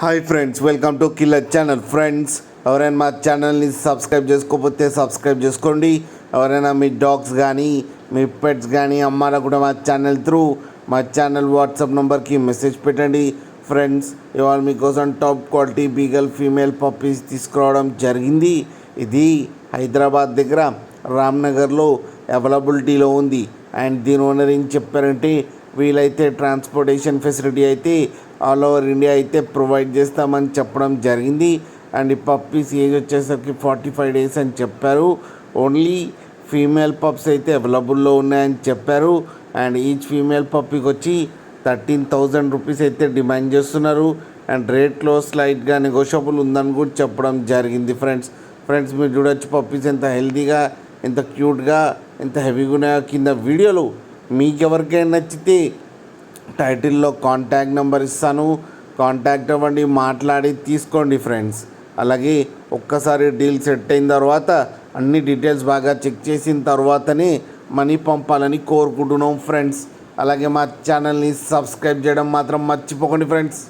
Hi friends, welcome to killer channel. Friends, ఎవరైనా మా ఛానల్ని సబ్స్క్రైబ్ చేసుకోకపోతే సబ్స్క్రైబ్ చేసుకోండి. ఎవరైనా మీ డాగ్స్ కానీ మీ పెట్స్ కానీ అమ్మారా కూడా మా ఛానల్ వాట్సాప్ నెంబర్కి మెసేజ్ పెట్టండి. ఫ్రెండ్స్, ఇవాళ మీకోసం top quality beagle female puppies తీసుకురావడం జరిగింది. ఇది హైదరాబాద్ దగ్గర రామ్నగర్లో అవైలబిలిటీలో ఉంది. అండ్ దీని ఓనర్ ఏం చెప్పారంటే, వీలైతే ట్రాన్స్పోర్టేషన్ ఫెసిలిటీ అయితే ఆల్ ఓవర్ ఇండియా అయితే ప్రొవైడ్ చేస్తామని చెప్పడం జరిగింది. అండ్ ఈ పప్పీస్ ఏజ్ వచ్చేసరికి 45 days అని చెప్పారు. ఓన్లీ ఫీమేల్ పప్స్ అయితే అవైలబుల్లో ఉన్నాయని చెప్పారు. అండ్ ఈచ్ ఫీమేల్ పప్పీకి వచ్చి 13,000 రూపీస్ అయితే డిమాండ్ చేస్తున్నారు. అండ్ రేట్లో స్లైట్గా నెగోషియబుల్ ఉందని కూడా చెప్పడం జరిగింది. ఫ్రెండ్స్ మీరు చూడొచ్చు పప్పీస్ ఎంత హెల్తీగా, ఎంత క్యూట్గా, ఎంత హెవీగా ఉన్నాయో. కింద వీడియోలు మీకు ఎవరికైనా నచ్చితే టైటిల్లో కాంటాక్ట్ నెంబర్ ఇస్తాను, కాంటాక్ట్ అవ్వండి, మాట్లాడి తీసుకోండి ఫ్రెండ్స్. అలాగే ఒక్కసారి డీల్ సెట్ అయిన తర్వాత అన్ని డీటెయిల్స్ బాగా చెక్ చేసిన తర్వాతనే మనీ పంపాలని కోరుకుంటున్నాం ఫ్రెండ్స్. అలాగే మా ఛానల్ని సబ్స్క్రైబ్ చేయడం మాత్రం మర్చిపోకండి ఫ్రెండ్స్.